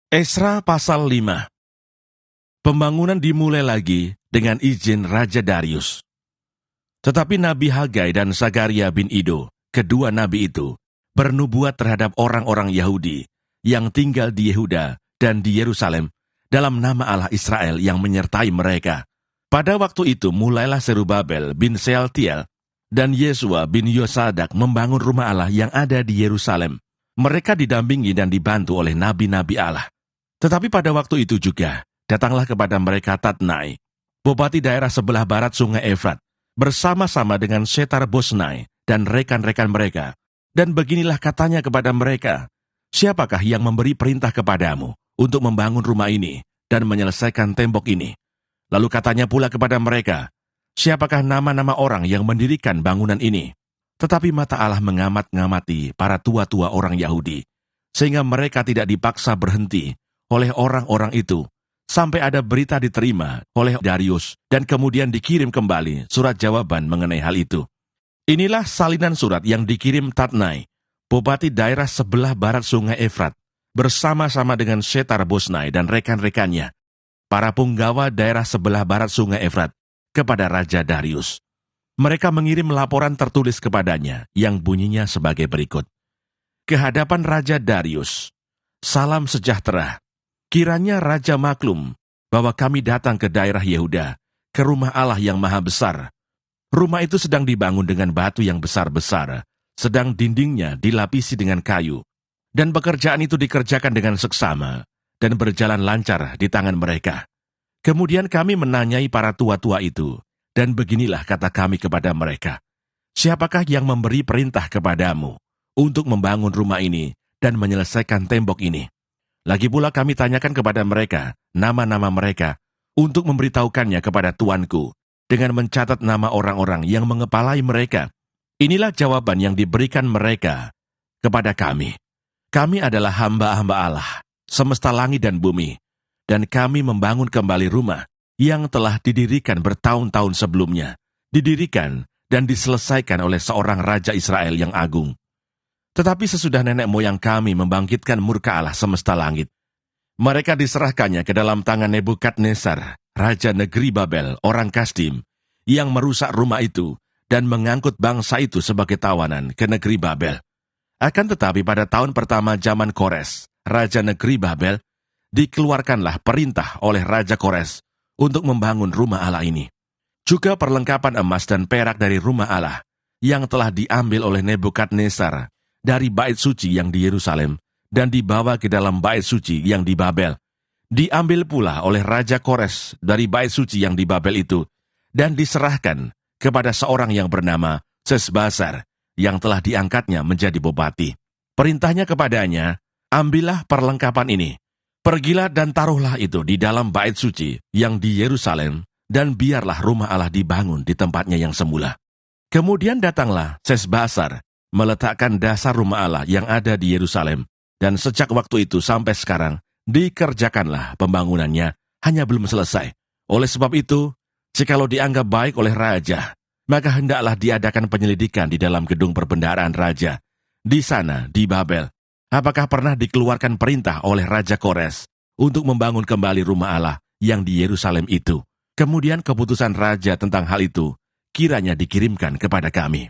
Esra pasal 5. Pembangunan dimulai lagi dengan izin Raja Darius. Tetapi Nabi Hagai dan Sakaria bin Ido, kedua nabi itu, bernubuat terhadap orang-orang Yahudi yang tinggal di Yehuda dan di Yerusalem dalam nama Allah Israel yang menyertai mereka. Pada waktu itu mulailah Zerubabel bin Sealtiel dan Yesua bin Yosadak membangun rumah Allah yang ada di Yerusalem. Mereka didampingi dan dibantu oleh nabi-nabi Allah. Tetapi pada waktu itu juga, datanglah kepada mereka Tatnai, bupati daerah sebelah barat sungai Efrat, bersama-sama dengan Setar-Bosnai dan rekan-rekan mereka. Dan beginilah katanya kepada mereka, "Siapakah yang memberi perintah kepadamu untuk membangun rumah ini dan menyelesaikan tembok ini?" Lalu katanya pula kepada mereka, "Siapakah nama-nama orang yang mendirikan bangunan ini?" Tetapi mata Allah mengamat-ngamati para tua-tua orang Yahudi, sehingga mereka tidak dipaksa berhenti oleh orang-orang itu, sampai ada berita diterima oleh Darius, dan kemudian dikirim kembali surat jawaban mengenai hal itu. Inilah salinan surat yang dikirim Tatnai, bupati daerah sebelah barat sungai Efrat, bersama-sama dengan Setar-Bosnai dan rekan-rekannya, para punggawa daerah sebelah barat sungai Efrat, kepada Raja Darius. Mereka mengirim laporan tertulis kepadanya, yang bunyinya sebagai berikut. Kehadapan Raja Darius, salam sejahtera. Kiranya Raja maklum bahwa kami datang ke daerah Yehuda, ke rumah Allah yang maha besar. Rumah itu sedang dibangun dengan batu yang besar-besar, sedang dindingnya dilapisi dengan kayu, dan pekerjaan itu dikerjakan dengan seksama, dan berjalan lancar di tangan mereka. Kemudian kami menanyai para tua-tua itu, dan beginilah kata kami kepada mereka, "Siapakah yang memberi perintah kepadamu untuk membangun rumah ini dan menyelesaikan tembok ini?" Lagi pula kami tanyakan kepada mereka nama-nama mereka untuk memberitahukannya kepada tuanku dengan mencatat nama orang-orang yang mengepalai mereka. Inilah jawaban yang diberikan mereka kepada kami. Kami adalah hamba-hamba Allah, semesta langit dan bumi, dan kami membangun kembali rumah yang telah didirikan bertahun-tahun sebelumnya, didirikan dan diselesaikan oleh seorang Raja Israel yang agung. Tetapi sesudah nenek moyang kami membangkitkan murka Allah semesta langit, mereka diserahkannya ke dalam tangan Nebukadnezar, Raja negeri Babel, orang Kasdim, yang merusak rumah itu dan mengangkut bangsa itu sebagai tawanan ke negeri Babel. Akan tetapi pada tahun pertama zaman Kores, Raja negeri Babel, dikeluarkanlah perintah oleh Raja Kores untuk membangun rumah Allah ini. Juga perlengkapan emas dan perak dari rumah Allah, yang telah diambil oleh Nebukadnezar dari bait suci yang di Yerusalem, dan dibawa ke dalam bait suci yang di Babel. Diambil pula oleh Raja Kores dari bait suci yang di Babel itu, dan diserahkan kepada seorang yang bernama Sesbazar, yang telah diangkatnya menjadi bupati. Perintahnya kepadanya, "Ambillah perlengkapan ini, pergilah dan taruhlah itu di dalam bait suci yang di Yerusalem, dan biarlah rumah Allah dibangun di tempatnya yang semula." Kemudian datanglah Sesbazar, meletakkan dasar rumah Allah yang ada di Yerusalem, dan sejak waktu itu sampai sekarang, dikerjakanlah pembangunannya, hanya belum selesai. Oleh sebab itu, jikalau dianggap baik oleh Raja, maka hendaklah diadakan penyelidikan di dalam gedung perbendaharaan Raja, di sana, di Babel. Apakah pernah dikeluarkan perintah oleh Raja Kores untuk membangun kembali rumah Allah yang di Yerusalem itu? Kemudian keputusan Raja tentang hal itu, kiranya dikirimkan kepada kami.